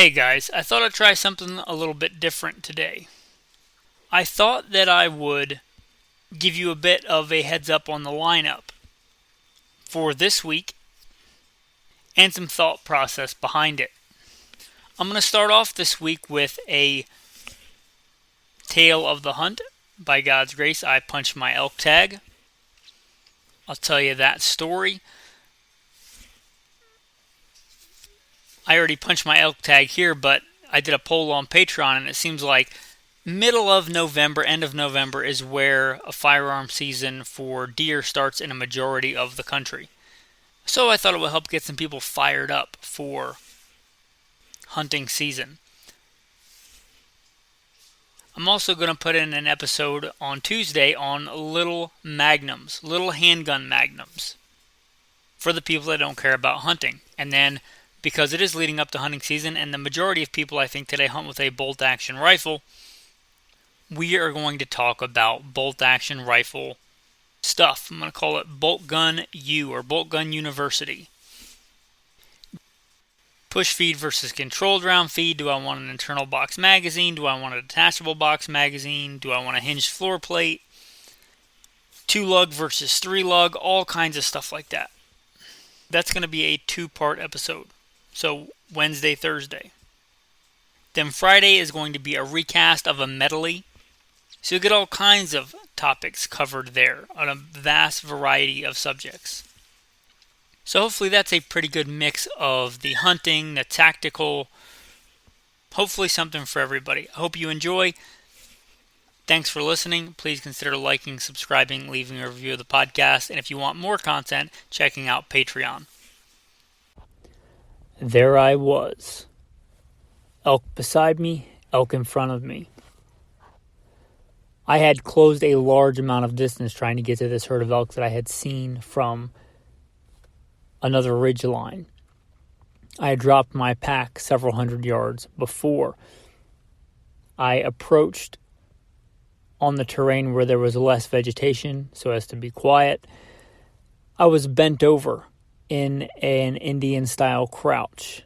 Hey guys, I thought I'd try something a little bit different today. I thought that I would give you a bit of a heads up on the lineup for this week and some thought process behind it. I'm going to start off this week with a tale of the hunt. By God's grace, I punched my elk tag. I'll tell you that story. I already punched my elk tag here, but I did a poll on Patreon, and it seems like middle of November, end of November is where a firearm season for deer starts in a majority of the country. So I thought it would help get some people fired up for hunting season. I'm also going to put in an episode on Tuesday on little magnums, little handgun magnums, for the people that don't care about hunting. And then, because it is leading up to hunting season, and the majority of people I think today hunt with a bolt-action rifle, we are going to talk about bolt-action rifle stuff. I'm going to call it Bolt Gun U, or Bolt Gun University. Push feed versus controlled round feed. Do I want an internal box magazine? Do I want a detachable box magazine? Do I want a hinged floor plate? 2-lug versus 3-lug, all kinds of stuff like that. That's going to be a 2-part episode. So Wednesday, Thursday. Then Friday is going to be a recast of a medley. So you'll get all kinds of topics covered there on a vast variety of subjects. So hopefully that's a pretty good mix of the hunting, the tactical, hopefully something for everybody. I hope you enjoy. Thanks for listening. Please consider liking, subscribing, leaving a review of the podcast, and if you want more content, checking out Patreon. There I was. Elk beside me, elk in front of me. I had closed a large amount of distance trying to get to this herd of elk that I had seen from another ridge line. I had dropped my pack several hundred yards before I approached on the terrain where there was less vegetation so as to be quiet. I was bent over in an Indian-style crouch.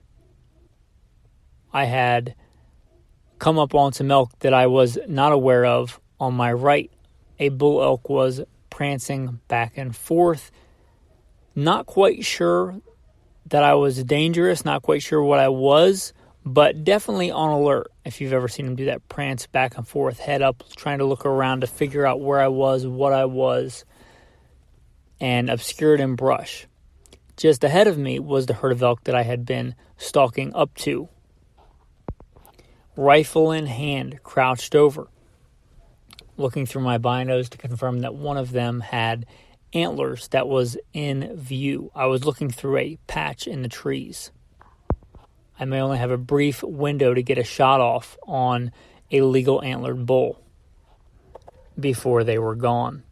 I had come up on some elk that I was not aware of. On my right, a bull elk was prancing back and forth. Not quite sure that I was dangerous, not quite sure what I was, but definitely on alert. If you've ever seen him do that prance back and forth, head up, trying to look around to figure out where I was, what I was, and obscured in brush. Just ahead of me was the herd of elk that I had been stalking up to. Rifle in hand, crouched over, looking through my binos to confirm that one of them had antlers that was in view. I was looking through a patch in the trees. I may only have a brief window to get a shot off on a legal antlered bull before they were gone.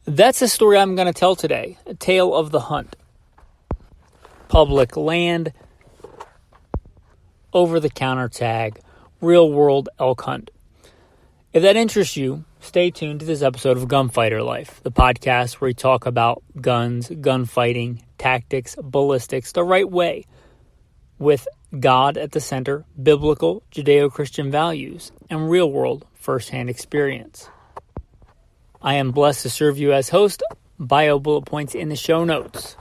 That's the story I'm going to tell today. A tale of the hunt. Public land, over-the-counter tag, real-world elk hunt. If that interests you, stay tuned to this episode of Gunfighter Life, the podcast where we talk about guns, gunfighting, tactics, ballistics, the right way, with God at the center, biblical, Judeo-Christian values, and real-world first-hand experience. I am blessed to serve you as host. Bio bullet points in the show notes.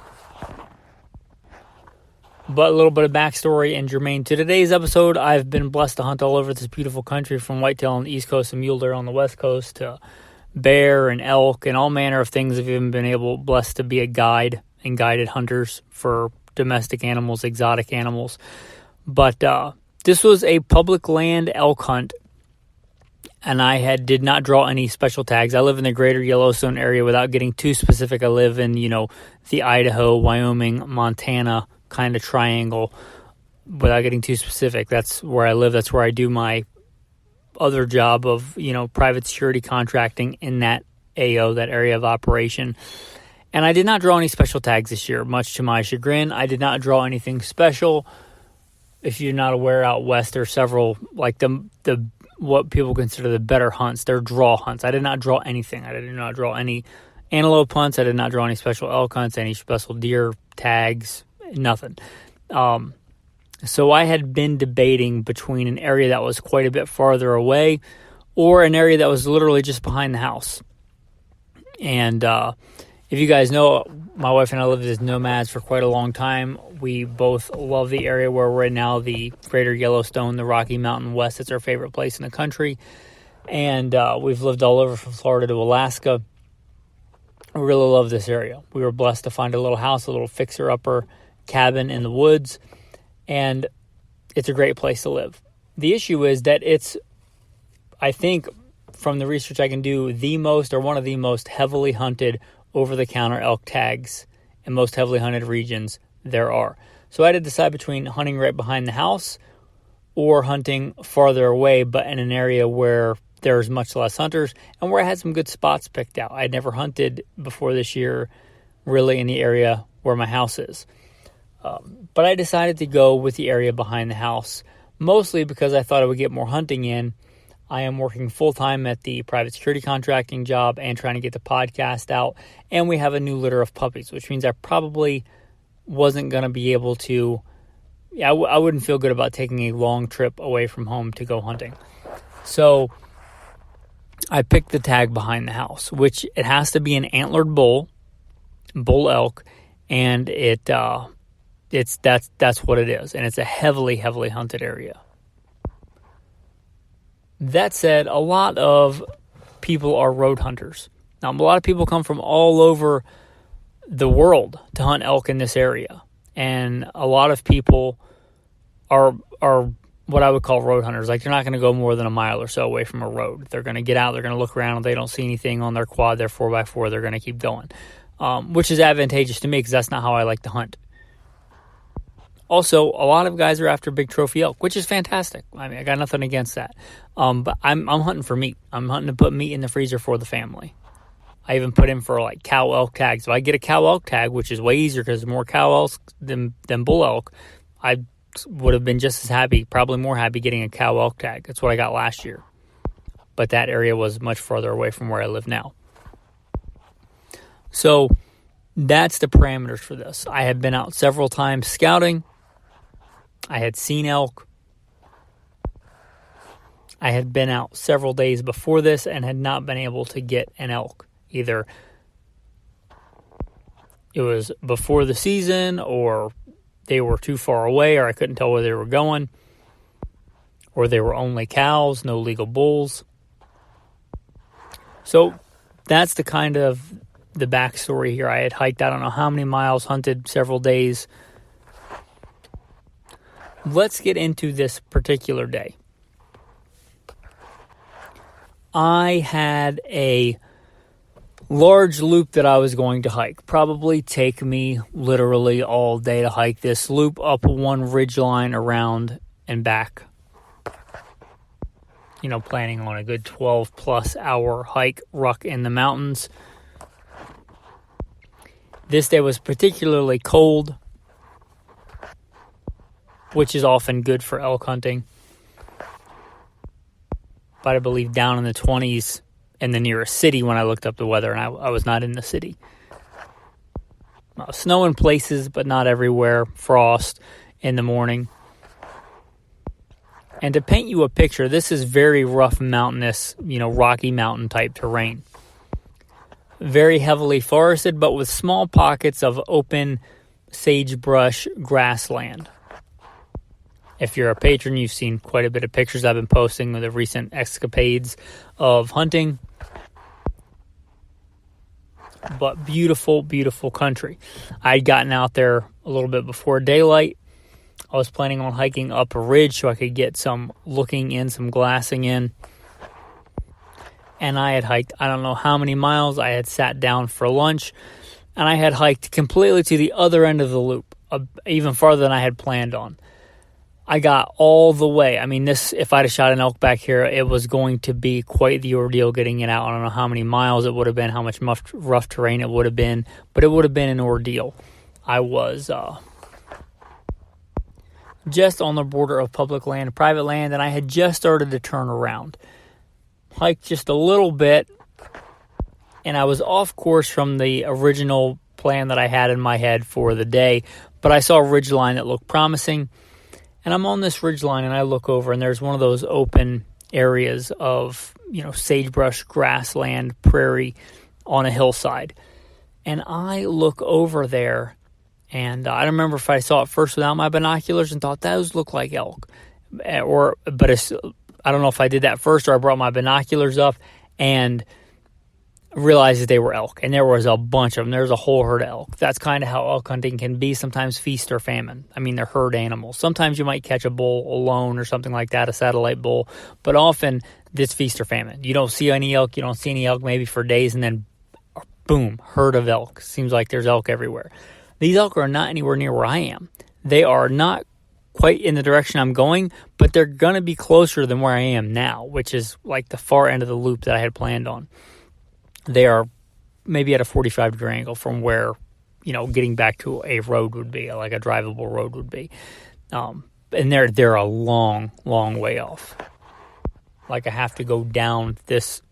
But a little bit of backstory and germane to today's episode. I've been blessed to hunt all over this beautiful country, from whitetail on the East Coast and mule deer on the West Coast to bear and elk and all manner of things. I've even been blessed to be a guide and guided hunters for domestic animals, exotic animals. But this was a public land elk hunt, and I did not draw any special tags. I live in the greater Yellowstone area. Without getting too specific, I live in, the Idaho, Wyoming, Montana kind of triangle. Without getting too specific, that's where I live. That's where I do my other job of, private security contracting in that AO, that area of operation. And I did not draw any special tags this year, much to my chagrin. I did not draw anything special. If you're not aware, out west, there are several, like the what people consider the better hunts. They're draw hunts. I did not draw anything. I did not draw any antelope hunts. I did not draw any special elk hunts, any special deer tags, nothing. So I had been debating between an area that was quite a bit farther away or an area that was literally just behind the house. And if you guys know, my wife and I lived as nomads for quite a long time. We both love the area where we're in now, the Greater Yellowstone, the Rocky Mountain West. It's our favorite place in the country. And we've lived all over from Florida to Alaska. I really love this area. We were blessed to find a little house, a little fixer-upper cabin in the woods, and it's a great place to live. The issue is that it's, I think, from the research I can do, the most or one of the most heavily hunted over-the-counter elk tags and most heavily hunted regions there are. So I had to decide between hunting right behind the house or hunting farther away, but in an area where there's much less hunters and where I had some good spots picked out. I had never hunted before this year really in the area where my house is. But I decided to go with the area behind the house, mostly because I thought I would get more hunting in. I am working full-time at the private security contracting job and trying to get the podcast out. And we have a new litter of puppies, which means I probably wasn't going to be able to... I wouldn't feel good about taking a long trip away from home to go hunting. So I picked the tag behind the house, which it has to be an antlered bull elk, and that's what it is. And it's a heavily, heavily hunted area. That said, a lot of people are road hunters. Now, a lot of people come from all over the world to hunt elk in this area. And a lot of people are what I would call road hunters. Like, they're not going to go more than a mile or so away from a road. They're going to get out, they're going to look around. If they don't see anything on their quad, their 4x4, they're going to keep going. Which is advantageous to me because that's not how I like to hunt. Also, a lot of guys are after big trophy elk, which is fantastic. I mean, I got nothing against that. But I'm hunting for meat. I'm hunting to put meat in the freezer for the family. I even put in for like cow elk tags. If I get a cow elk tag, which is way easier because there's more cow elk than bull elk, I would have been just as happy, probably more happy getting a cow elk tag. That's what I got last year. But that area was much farther away from where I live now. So that's the parameters for this. I have been out several times scouting. I had seen elk. I had been out several days before this and had not been able to get an elk. Either it was before the season, or they were too far away, or I couldn't tell where they were going, or they were only cows, no legal bulls. So that's the kind of the backstory here. I had hiked I don't know how many miles, hunted several days. Let's get into this particular day. I had a large loop that I was going to hike. Probably take me literally all day to hike this loop up one ridge line around and back. You know, planning on a good 12 plus hour hike, ruck in the mountains. This day was particularly cold, which is often good for elk hunting. But I believe down in the 20s in the nearest city when I looked up the weather, and I was not in the city. Snow in places, but not everywhere. Frost in the morning. And to paint you a picture, this is very rough mountainous, Rocky Mountain type terrain. Very heavily forested, but with small pockets of open sagebrush grassland. If you're a patron, you've seen quite a bit of pictures I've been posting with the recent escapades of hunting. But beautiful, beautiful country. I'd gotten out there a little bit before daylight. I was planning on hiking up a ridge so I could get some looking in, some glassing in. And I had hiked, I don't know how many miles. I had sat down for lunch. And I had hiked completely to the other end of the loop, even farther than I had planned on. I got all the way. I mean, if I'd have shot an elk back here, it was going to be quite the ordeal getting it out. I don't know how many miles it would have been, how much rough terrain it would have been, but it would have been an ordeal. I was just on the border of public land and private land, and I had just started to turn around. Hiked just a little bit, and I was off course from the original plan that I had in my head for the day, But I saw a ridgeline that looked promising, and I'm on this ridgeline, and I look over, and there's one of those open areas of, sagebrush, grassland, prairie on a hillside. And I look over there, and I don't remember if I saw it first without my binoculars and thought those look like elk. I don't know if I did that first or I brought my binoculars up and realized that they were elk. And there was a bunch of them. There was a whole herd of elk. That's kind of how elk hunting can be. Sometimes feast or famine. I mean, they're herd animals. Sometimes you might catch a bull alone or something like that, a satellite bull. But often, it's feast or famine. You don't see any elk. You don't see any elk maybe for days, and then boom, herd of elk. Seems like there's elk everywhere. These elk are not anywhere near where I am. They are not quite in the direction I'm going, but they're going to be closer than where I am now, which is like the far end of the loop that I had planned on. They are maybe at a 45-degree angle from where, getting back to a road would be, like a drivable road would be. And they're a long, long way off. Like I have to go down this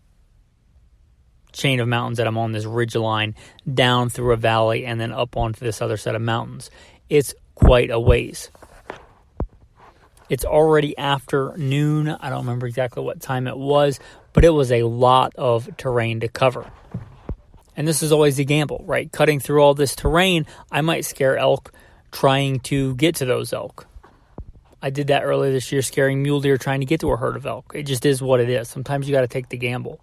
chain of mountains that I'm on, this ridge line, down through a valley and then up onto this other set of mountains. It's quite a ways. It's already after noon. I don't remember exactly what time it was, but it was a lot of terrain to cover. And this is always the gamble, right? Cutting through all this terrain, I might scare elk trying to get to those elk. I did that earlier this year, scaring mule deer trying to get to a herd of elk. It just is what it is. Sometimes you got to take the gamble.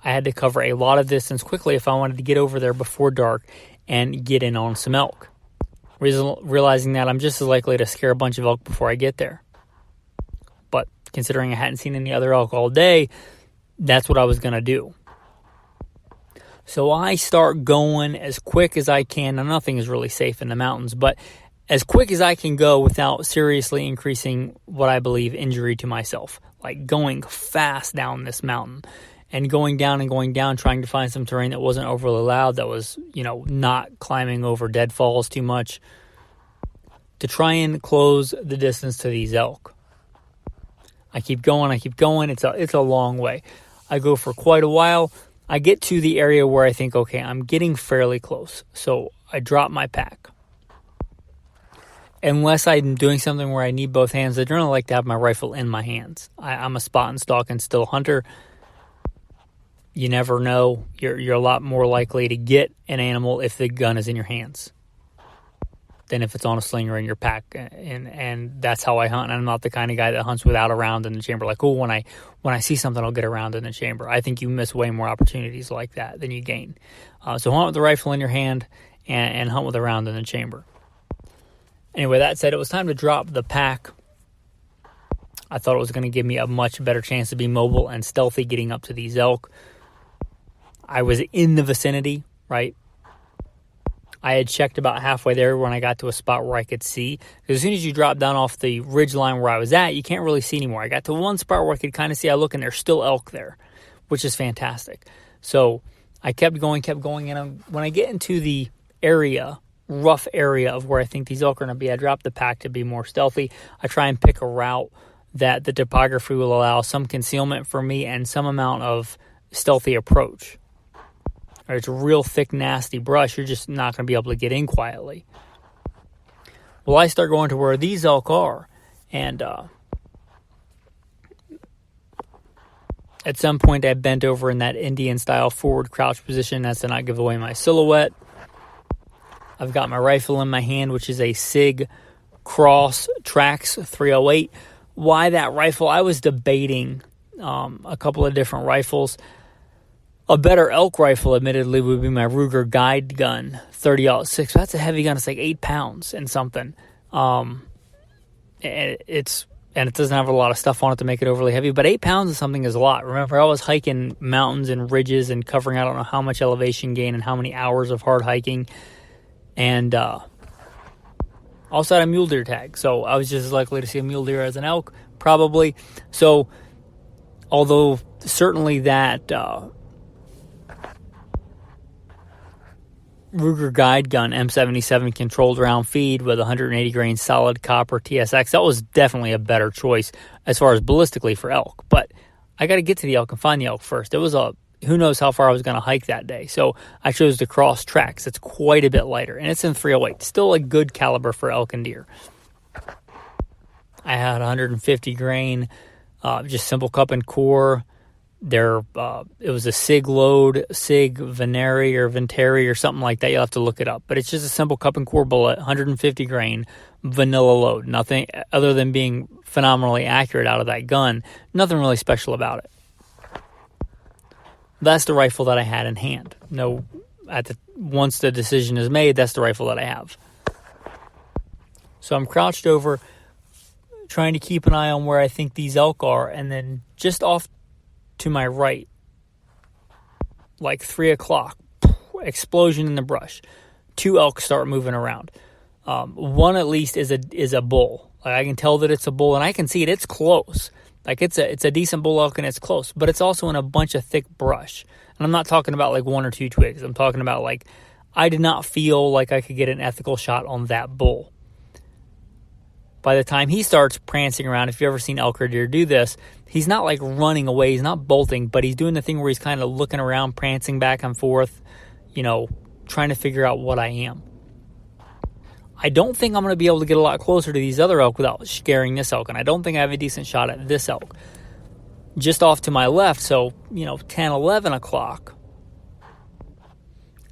I had to cover a lot of distance quickly if I wanted to get over there before dark and get in on some elk. Realizing that I'm just as likely to scare a bunch of elk before I get there. But considering I hadn't seen any other elk all day, that's what I was going to do. So I start going as quick as I can. Now, nothing is really safe in the mountains, but as quick as I can go without seriously increasing what I believe injury to myself. Like going fast down this mountain and going down, trying to find some terrain that wasn't overly loud, that was, not climbing over deadfalls too much, to try and close the distance to these elk. I keep going. It's a long way. I go for quite a while. I get to the area where I think, okay, I'm getting fairly close. So I drop my pack. Unless I'm doing something where I need both hands, I generally like to have my rifle in my hands. I'm a spot and stalk and still hunter. You never know. You're a lot more likely to get an animal if the gun is in your hands than if it's on a sling or in your pack. And that's how I hunt. And I'm not the kind of guy that hunts without a round in the chamber. Like, when I see something, I'll get a round in the chamber. I think you miss way more opportunities like that than you gain. So hunt with the rifle in your hand and hunt with a round in the chamber. Anyway, that said, it was time to drop the pack. I thought it was going to give me a much better chance to be mobile and stealthy getting up to these elk. I was in the vicinity, right? I had checked about halfway there when I got to a spot where I could see. Because as soon as you drop down off the ridge line where I was at, you can't really see anymore. I got to one spot where I could kind of see. I look, and there's still elk there, which is fantastic. So I kept going, and when I get into the rough area of where I think these elk are going to be, I drop the pack to be more stealthy. I try and pick a route that the topography will allow some concealment for me and some amount of stealthy approach. Or it's a real thick, nasty brush. You're just not going to be able to get in quietly. Well, I start going to where these elk are. And at some point, I bent over in that Indian-style forward crouch position as to not give away my silhouette. I've got my rifle in my hand, which is a SIG Cross Trax 308. Why that rifle? I was debating a couple of different rifles. A better elk rifle, admittedly, would be my Ruger guide gun, 30-06. That's a heavy gun. It's like 8 pounds and something. And it doesn't have a lot of stuff on it to make it overly heavy. But 8 pounds of something is a lot. Remember, I was hiking mountains and ridges and covering I don't know how much elevation gain and how many hours of hard hiking. And also had a mule deer tag. So I was just as likely to see a mule deer as an elk, probably. So although certainly that Ruger guide gun M77 controlled round feed with 180 grain solid copper TSX, that was definitely a better choice as far as ballistically for elk. But I got to get to the elk and find the elk first. It was a who knows how far I was going to hike that day. So I chose to cross tracks. It's quite a bit lighter, and it's in 308. Still a good caliber for elk and deer. I had 150 grain, just simple cup and core. It was a SIG load, SIG Veneri or Venteri or something like that. You'll have to look it up. But it's just a simple cup and core bullet, 150 grain, vanilla load. Nothing other than being phenomenally accurate out of that gun. Nothing really special about it. That's the rifle that I had in hand. Once the decision is made, that's the rifle that I have. So I'm crouched over, trying to keep an eye on where I think these elk are, and then just off to my right, like 3 o'clock, explosion in the brush. 2 elk start moving around. One at least is a bull. Like, I can tell that it's a bull, and I can see it. It's close. Like, it's a decent bull elk, and it's close, but it's also in a bunch of thick brush. And I'm not talking about like 1 or 2 twigs. I'm talking about like, I did not feel like I could get an ethical shot on that bull. By the time he starts prancing around, if you've ever seen elk or deer do this, he's not like running away, he's not bolting, but he's doing the thing where he's kind of looking around, prancing back and forth, trying to figure out what I am. I don't think I'm going to be able to get a lot closer to these other elk without scaring this elk, and I don't think I have a decent shot at this elk. Just off to my left, so, 10, 11 o'clock,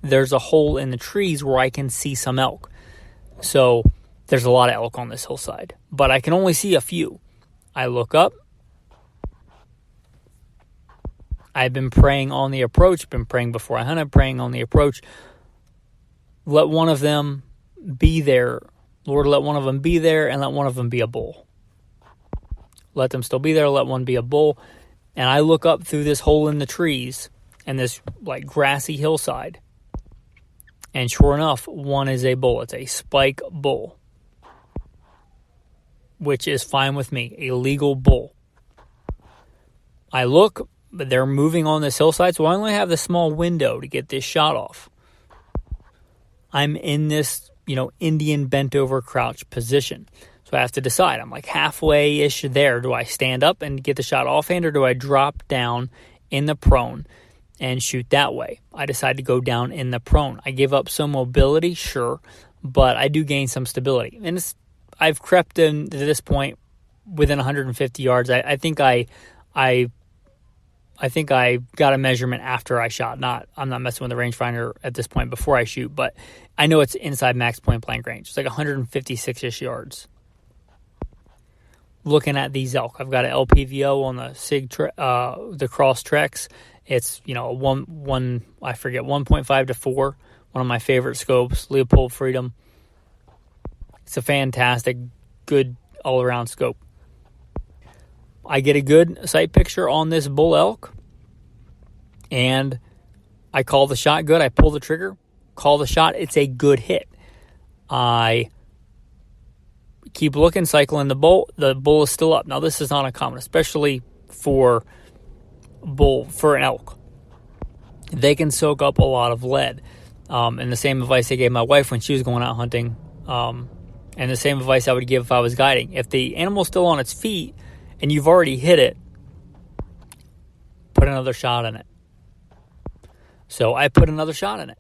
there's a hole in the trees where I can see some elk. So there's a lot of elk on this hillside, but I can only see a few. I look up. I've been praying on the approach, been praying before I hunted, praying on the approach. Let one of them be there. Lord, let one of them be there, and let one of them be a bull. Let them still be there, let one be a bull. And I look up through this hole in the trees and this like grassy hillside. And sure enough, one is a bull. It's a spike bull, which is fine with me, a legal bull. I look, but they're moving on this hillside, so I only have the small window to get this shot off. I'm in this, Indian bent over crouch position. So I have to decide. I'm like halfway-ish there. Do I stand up and get the shot offhand, or do I drop down in the prone and shoot that way? I decide to go down in the prone. I give up some mobility, sure, but I do gain some stability. And I've crept in to this point within 150 yards. I think I got a measurement after I shot. I'm not messing with the rangefinder at this point before I shoot, but I know it's inside max point blank range. It's like 156-ish yards. Looking at these elk, I've got an LPVO on the SIG, the Cross Trex. It's 1.5 to 4. One of my favorite scopes, Leopold Freedom. It's a fantastic, good all-around scope. I get a good sight picture on this bull elk, and I call the shot good. I pull the trigger, call the shot. It's a good hit. I keep looking, cycling the bull. The bull is still up. Now, this is not uncommon, especially for an elk. They can soak up a lot of lead. And the same advice I gave my wife when she was going out hunting, and the same advice I would give if I was guiding. If the animal's still on its feet and you've already hit it, put another shot in it. So I put another shot in it.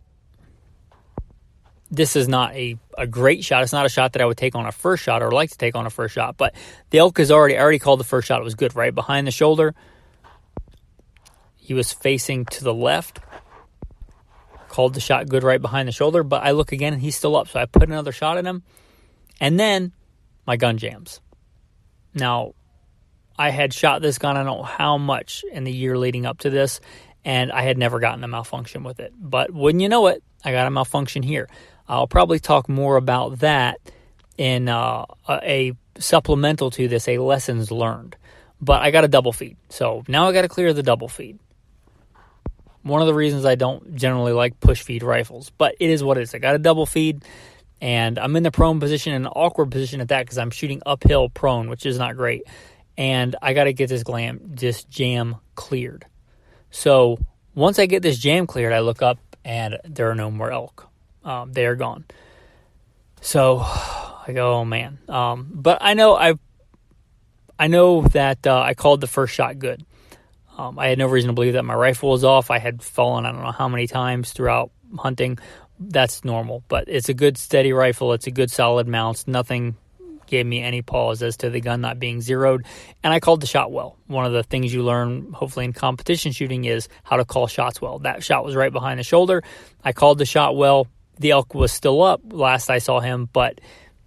This is not a great shot. It's not a shot that I would take on a first shot or like to take on a first shot. But the elk I already called the first shot. It was good, right? Behind the shoulder. He was facing to the left. Called the shot good right behind the shoulder. But I look again and he's still up. So I put another shot in him. And then my gun jams. Now, I had shot this gun, I don't know how much in the year leading up to this, and I had never gotten a malfunction with it. But wouldn't you know it, I got a malfunction here. I'll probably talk more about that in a supplemental to this, a lessons learned. But I got a double feed, so now I got to clear the double feed. One of the reasons I don't generally like push feed rifles, but it is what it is. I got a double feed, and I'm in the prone position, in an awkward position at that, because I'm shooting uphill prone, which is not great. And I got to get this jam cleared. So once I get this jam cleared, I look up and there are no more elk. They are gone. So I go, oh man. But I know that I called the first shot good. I had no reason to believe that my rifle was off. I had fallen I don't know how many times throughout hunting. That's normal, but it's a good steady rifle. It's a good solid mount. Nothing gave me any pause as to the gun not being zeroed, and I called the shot well. One of the things you learn, hopefully, in competition shooting is how to call shots well. That shot was right behind the shoulder. I called the shot well. The elk was still up last I saw him, but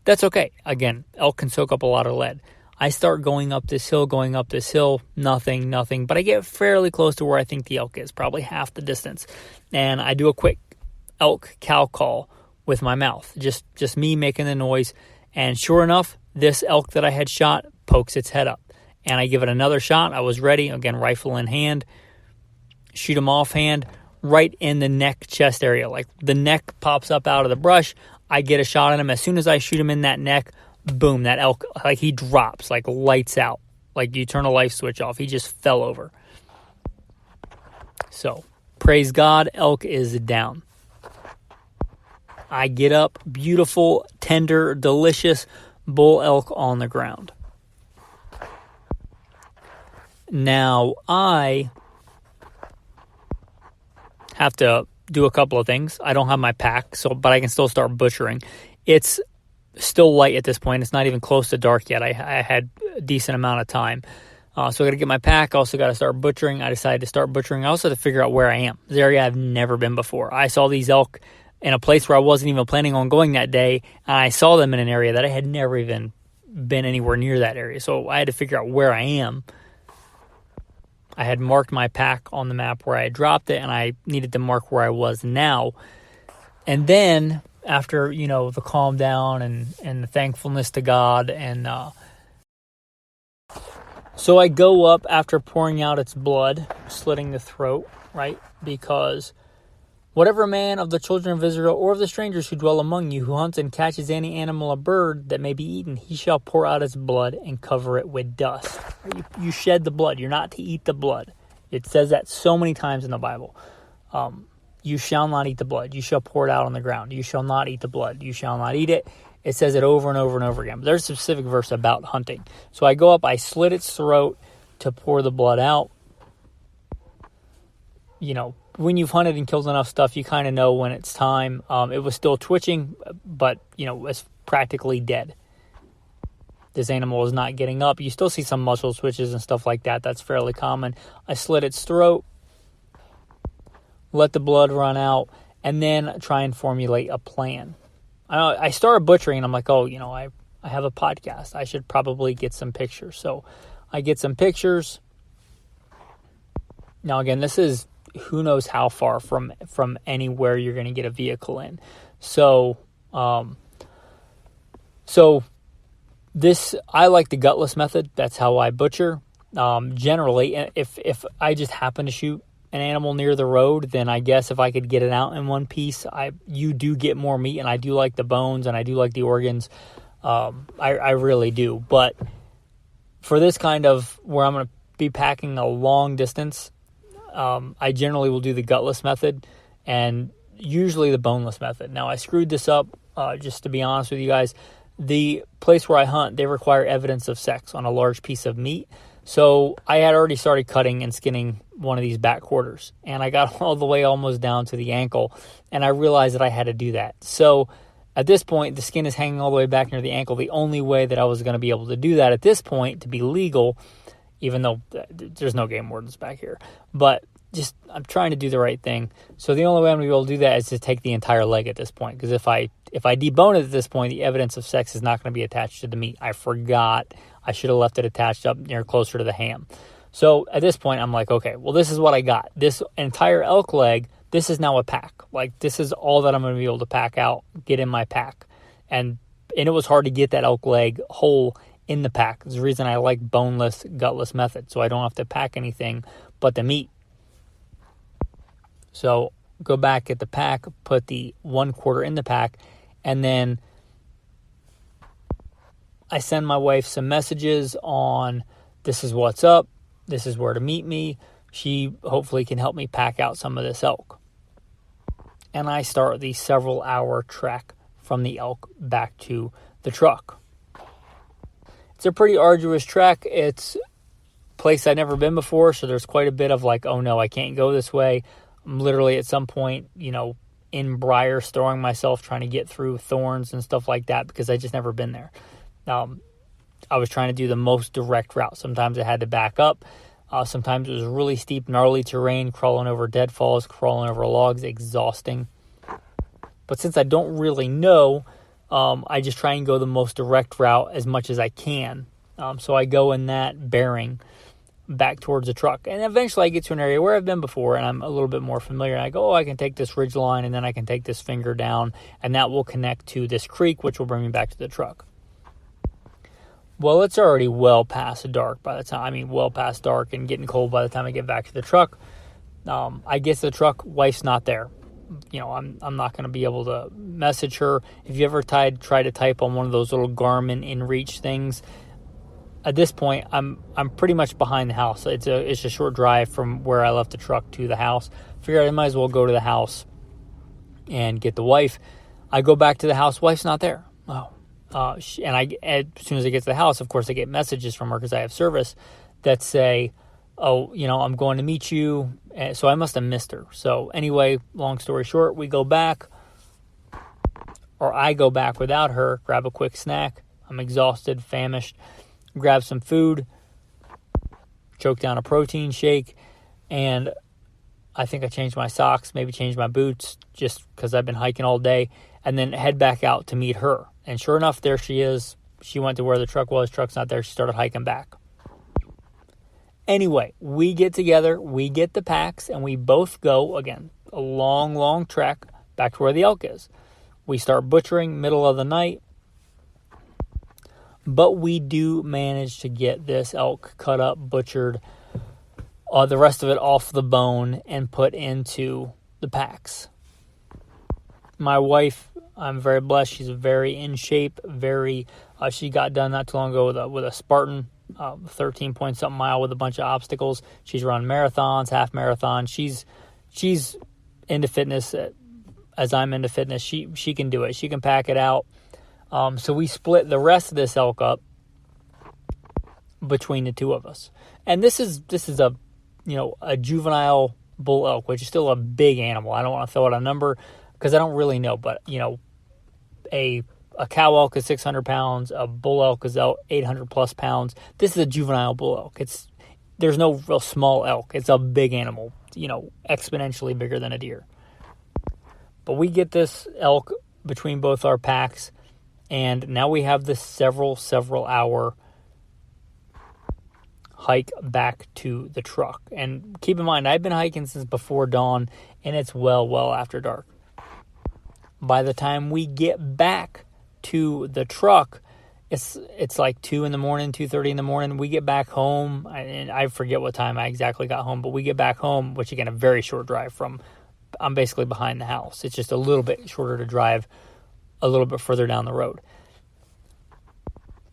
that's okay. Again, elk can soak up a lot of lead. I start going up this hill, nothing, but I get fairly close to where I think the elk is, probably half the distance, and I do a quick elk cow call with my mouth, just me making the noise. And sure enough, this elk that I had shot pokes its head up. And I give it another shot. I was ready. Again, rifle in hand. Shoot him offhand right in the neck, chest area. Like the neck pops up out of the brush. I get a shot at him. As soon as I shoot him in that neck, boom, that elk, like he drops, like lights out. Like you turn a light switch off. He just fell over. So, praise God, elk is down. I get up, beautiful, tender, delicious bull elk on the ground. Now, I have to do a couple of things. I don't have my pack, but I can still start butchering. It's still light at this point. It's not even close to dark yet. I had a decent amount of time. So I got to get my pack. I also got to start butchering. I decided to start butchering. I also had to figure out where I am. This area I've never been before. I saw these elk in a place where I wasn't even planning on going that day, and I saw them in an area that I had never even been anywhere near that area. So I had to figure out where I am. I had marked my pack on the map where I had dropped it, and I needed to mark where I was now. And then, after, the calm down and the thankfulness to God, and so I go up after pouring out its blood, slitting the throat, right? Because whatever man of the children of Israel or of the strangers who dwell among you, who hunts and catches any animal or bird that may be eaten, he shall pour out its blood and cover it with dust. You shed the blood. You're not to eat the blood. It says that so many times in the Bible. You shall not eat the blood. You shall pour it out on the ground. You shall not eat the blood. You shall not eat it. It says it over and over and over again. But there's a specific verse about hunting. So I go up, I slit its throat to pour the blood out. When you've hunted and killed enough stuff, you kind of know when it's time. It was still twitching, but, it's practically dead. This animal is not getting up. You still see some muscle switches and stuff like that. That's fairly common. I slit its throat, let the blood run out, and then try and formulate a plan. I started butchering, and I'm like, I have a podcast. I should probably get some pictures. So I get some pictures. Now, again, this is who knows how far from anywhere you're going to get a vehicle in. So this, I like the gutless method. That's how I butcher. Generally, if I just happen to shoot an animal near the road, then I guess if I could get it out in one piece, you do get more meat, and I do like the bones, and I do like the organs. I really do. But for this kind of, where I'm going to be packing a long distance, I generally will do the gutless method and usually the boneless method. Now, I screwed this up, just to be honest with you guys. The place where I hunt, they require evidence of sex on a large piece of meat. So I had already started cutting and skinning one of these back quarters, and I got all the way almost down to the ankle, and I realized that I had to do that. So at this point, the skin is hanging all the way back near the ankle. The only way that I was going to be able to do that at this point, to be legal, even though there's no game wardens back here, but I'm trying to do the right thing. So the only way I'm going to be able to do that is to take the entire leg at this point, because if I debone it at this point, the evidence of sex is not going to be attached to the meat. I forgot. I should have left it attached up closer to the ham. So at this point, I'm like, okay, well, this is what I got. This entire elk leg, this is now a pack. Like, this is all that I'm going to be able to pack out, get in my pack. And it was hard to get that elk leg whole in the pack. It's the reason I like boneless, gutless method, so I don't have to pack anything but the meat. So go back at the pack, put the 1/4 in the pack, and then I send my wife some messages on, this is what's up, this is where to meet me. She hopefully can help me pack out some of this elk. And I start the several hour trek from the elk back to the truck. It's a pretty arduous trek. It's place I'd never been before, so there's quite a bit of like, oh no, I can't go this way. I'm literally at some point, in briars, throwing myself, trying to get through thorns and stuff like that because I just never been there. I was trying to do the most direct route. Sometimes I had to back up. Sometimes it was really steep, gnarly terrain, crawling over deadfalls, crawling over logs, exhausting. But since I don't really know, I just try and go the most direct route as much as I can. So I go in that bearing back towards the truck. And eventually I get to an area where I've been before and I'm a little bit more familiar. And I go, I can take this ridge line and then I can take this finger down and that will connect to this creek, which will bring me back to the truck. Well, it's already well past dark well past dark and getting cold by the time I get back to the truck. I get to the truck, wife's not there. I'm not going to be able to message her. If you ever try to type on one of those little Garmin InReach things, at this point, I'm pretty much behind the house. It's a short drive from where I left the truck to the house. Figured I might as well go to the house and get the wife. I go back to the house. Wife's not there. Oh, and as soon as I get to the house, of course, I get messages from her because I have service that say, oh, I'm going to meet you. So I must have missed her. So anyway, long story short, we go back, or I go back without her, grab a quick snack. I'm exhausted, famished. Grab some food, choke down a protein shake, and I think I changed my socks, maybe changed my boots just because I've been hiking all day, and then head back out to meet her. And sure enough, there she is. She went to where the truck was. Truck's not there. She started hiking back. Anyway, we get together, we get the packs, and we both go, again, a long, long trek back to where the elk is. We start butchering middle of the night. But we do manage to get this elk cut up, butchered, the rest of it off the bone and put into the packs. My wife, I'm very blessed. She's very in shape. She got done not too long ago with a Spartan, 13-point-something mile with a bunch of obstacles. She's run marathons, half marathons. She's into fitness as I'm into fitness. She can do it. She can pack it out. So we split the rest of this elk up between the two of us. And this is a juvenile bull elk, which is still a big animal. I don't want to throw out a number because I don't really know, but a cow elk is 600 pounds, a bull elk is 800 plus pounds. This is a juvenile bull elk. There's no real small elk. It's a big animal, exponentially bigger than a deer. But we get this elk between both our packs. And now we have this several hour hike back to the truck. And keep in mind, I've been hiking since before dawn, and it's well after dark. By the time we get back to the truck, it's like 2 in the morning, 2:30 in the morning. We get back home, and I forget what time I exactly got home, but we get back home, which again, a very short drive from, I'm basically behind the house. It's just a little bit shorter to drive a little bit further down the road.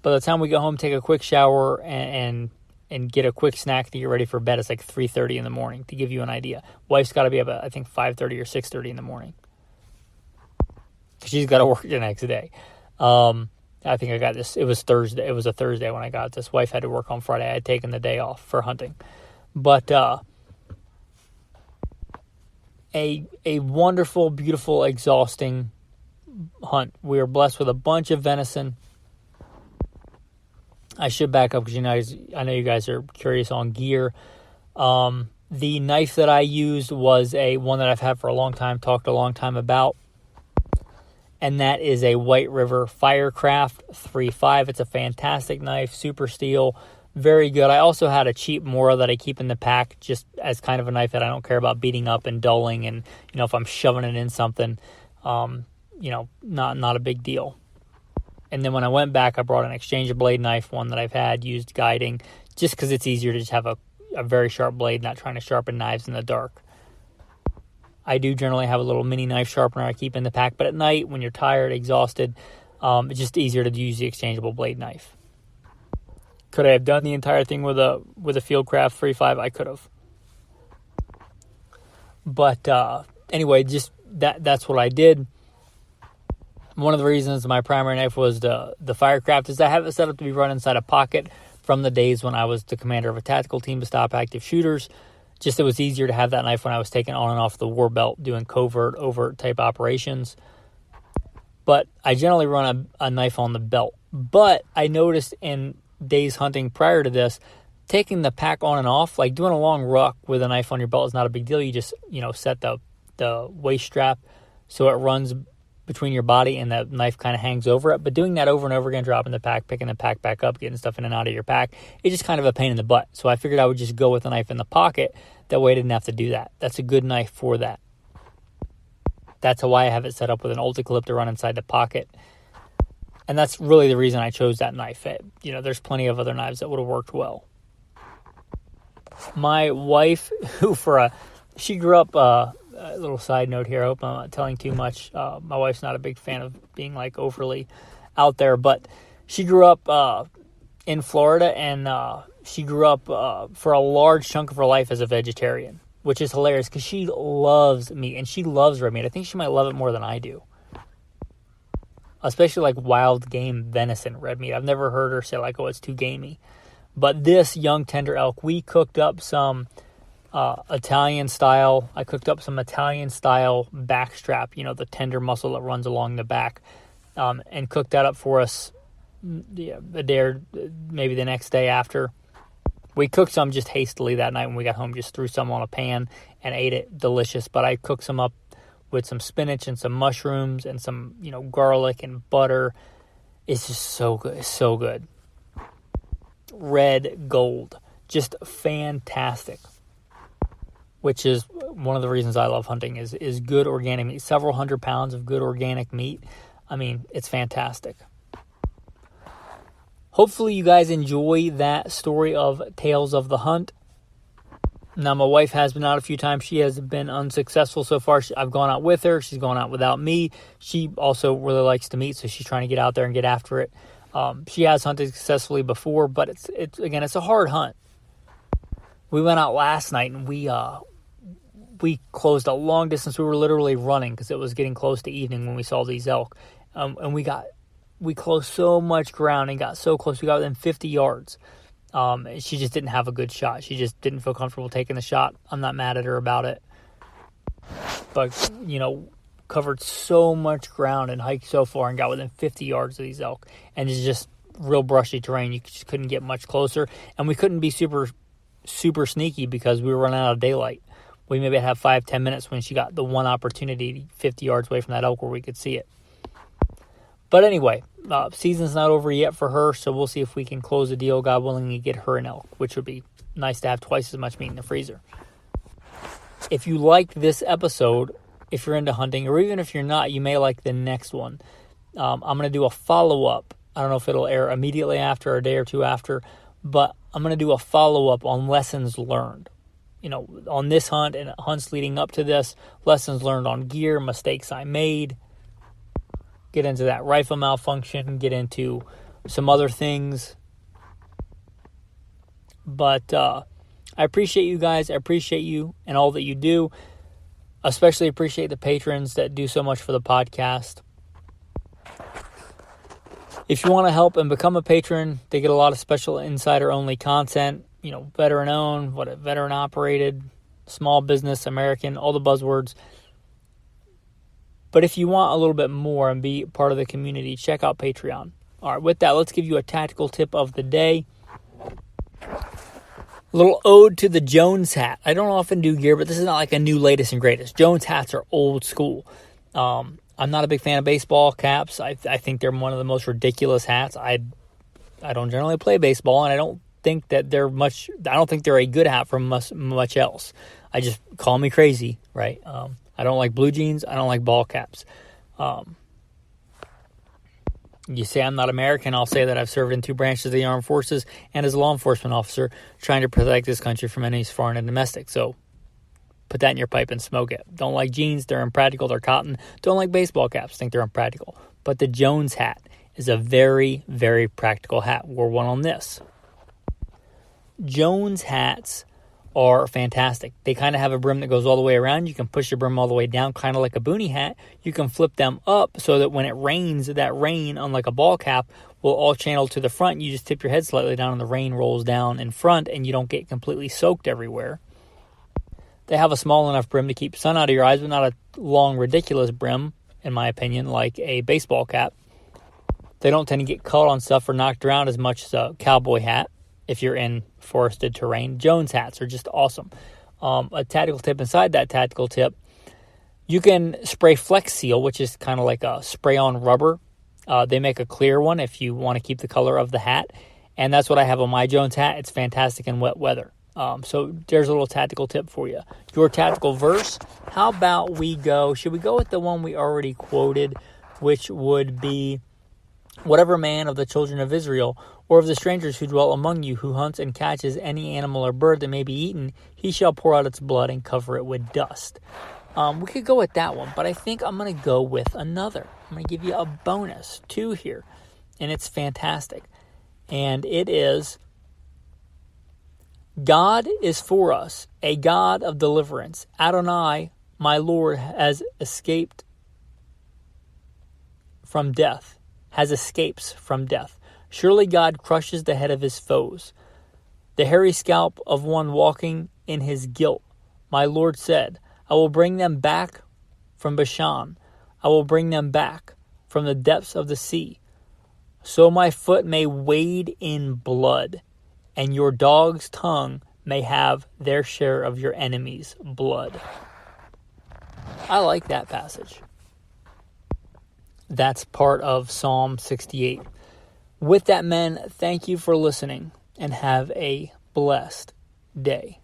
By the time we go home, take a quick shower and get a quick snack to get ready for bed, it's like 3:30 in the morning, to give you an idea. Wife's got to be up at, I think, 5:30 or 6:30 in the morning. She's got to work the next day. I think I got this. It was Thursday. It was a Thursday when I got this. Wife had to work on Friday. I had taken the day off for hunting. But a wonderful, beautiful, exhausting hunt. We were blessed with a bunch of venison. I should back up because I know you guys are curious on gear. The knife that I used was one that I've had for a long time, talked a long time about. And that is a White River Firecraft 3.5. It's a fantastic knife, super steel, very good. I also had a cheap Mora that I keep in the pack just as kind of a knife that I don't care about beating up and dulling. And, if I'm shoving it in something, not a big deal. And then when I went back, I brought an exchange blade knife, one that I've had used guiding, just because it's easier to just have a very sharp blade, not trying to sharpen knives in the dark. I do generally have a little mini knife sharpener I keep in the pack, but at night when you're tired, exhausted, it's just easier to use the exchangeable blade knife. Could I have done the entire thing with a Fieldcraft 3.5? I could have. But anyway, just that's what I did. One of the reasons my primary knife was the Firecraft is I have it set up to be run inside a pocket, from the days when I was the commander of a tactical team to stop active shooters. Just it was easier to have that knife when I was taking on and off the war belt, doing covert, overt type operations. But I generally run a knife on the belt. But I noticed in days hunting prior to this, taking the pack on and off, like doing a long ruck with a knife on your belt is not a big deal. You just, set the waist strap so it runs between your body and the knife kind of hangs over it. But doing that over and over again, dropping the pack, picking the pack back up, getting stuff in and out of your pack, it's just kind of a pain in the butt. So I figured I would just go with a knife in the pocket. That way I didn't have to do that. That's a good knife for that. That's why I have it set up with an O.T.C to run inside the pocket. And that's really the reason I chose that knife. There's plenty of other knives that would have worked well. My wife, she grew up, a little side note here, I hope I'm not telling too much. My wife's not a big fan of being overly out there, but she grew up in Florida, and she grew up for a large chunk of her life as a vegetarian, which is hilarious because she loves meat, and she loves red meat. I think she might love it more than I do. Especially wild game venison red meat. I've never heard her say it's too gamey. But this young tender elk, we cooked up some Italian style. I cooked up some Italian style backstrap, the tender muscle that runs along the back, and cooked that up for us a day or maybe the next day after. We cooked some just hastily that night when we got home, just threw some on a pan and ate it. Delicious. But I cooked some up with some spinach and some mushrooms and some, garlic and butter. It's just so good. It's so good. Red gold. Just fantastic. Which is one of the reasons I love hunting is good organic meat. Several hundred pounds of good organic meat. I mean, it's fantastic. Hopefully you guys enjoy that story of Tales of the Hunt. Now, my wife has been out a few times. She has been unsuccessful so far. I've gone out with her. She's gone out without me. She also really likes to meet, so she's trying to get out there and get after it. She has hunted successfully before, but it's a hard hunt. We went out last night, and we closed a long distance. We were literally running because it was getting close to evening when we saw these elk. And we closed so much ground and got so close. We got within 50 yards. She just didn't have a good shot. She just didn't feel comfortable taking the shot. I'm not mad at her about it. But, covered so much ground and hiked so far and got within 50 yards of these elk. And it's just real brushy terrain. You just couldn't get much closer. And we couldn't be super, super sneaky because we were running out of daylight. We maybe had 5-10 minutes when she got the one opportunity 50 yards away from that elk where we could see it. But anyway, season's not over yet for her, so we'll see if we can close the deal, God willing, and get her an elk, which would be nice to have twice as much meat in the freezer. If you liked this episode, if you're into hunting, or even if you're not, you may like the next one. I'm going to do a follow-up. I don't know if it'll air immediately after or a day or two after, but I'm going to do a follow-up on lessons learned. On this hunt and hunts leading up to this, lessons learned on gear, mistakes I made. Get into that rifle malfunction, get into some other things. But I appreciate you guys. I appreciate you and all that you do. Especially appreciate the patrons that do so much for the podcast. If you want to help and become a patron, they get a lot of special insider-only content. Veteran-owned, veteran-operated, small business, American, all the buzzwords. But if you want a little bit more and be part of the community, check out Patreon. All right, with that, let's give you a tactical tip of the day. A little ode to the Jones hat. I don't often do gear, but this is not like a new latest and greatest. Jones hats are old school. I'm not a big fan of baseball caps. I think they're one of the most ridiculous hats. I don't generally play baseball, and I don't think that they're much. I don't think they're a good hat for much else. I just call me crazy, right? I don't like blue jeans. I don't like ball caps. You say I'm not American, I'll say that I've served in 2 branches of the armed forces and as a law enforcement officer trying to protect this country from enemies foreign and domestic. So put that in your pipe and smoke it. Don't like jeans, they're impractical, they're cotton. Don't like baseball caps, think they're impractical. But the Jones hat is a very, very practical hat. Wore one on this. Jones hats are fantastic. They kind of have a brim that goes all the way around. You can push the brim all the way down, kind of like a boonie hat. You can flip them up so that when it rains, that rain, unlike a ball cap, will all channel to the front. You just tip your head slightly down and the rain rolls down in front and you don't get completely soaked everywhere. They have a small enough brim to keep sun out of your eyes, but not a long, ridiculous brim, in my opinion, like a baseball cap. They don't tend to get caught on stuff or knocked around as much as a cowboy hat if you're in forested terrain. Jones hats are just awesome. A tactical tip inside that tactical tip, you can spray Flex Seal, which is kind of like a spray-on rubber. They make a clear one if you want to keep the color of the hat, and that's what I have on my Jones hat. It's fantastic in wet weather. So there's a little tactical tip for you. Your tactical verse, how about should we go with the one we already quoted, which would be, whatever man of the children of Israel, or of the strangers who dwell among you, who hunts and catches any animal or bird that may be eaten, he shall pour out its blood and cover it with dust. We could go with that one, but I think I'm going to go with another. I'm going to give you a bonus, 2 here, and it's fantastic. And it is, God is for us, a God of deliverance. Adonai, my Lord, has escaped from death, escapes from death. Surely God crushes the head of his foes, the hairy scalp of one walking in his guilt. My Lord said, I will bring them back from Bashan. I will bring them back from the depths of the sea. So my foot may wade in blood, and your dog's tongue may have their share of your enemy's blood. I like that passage. That's part of Psalm 68. With that, men, thank you for listening and have a blessed day.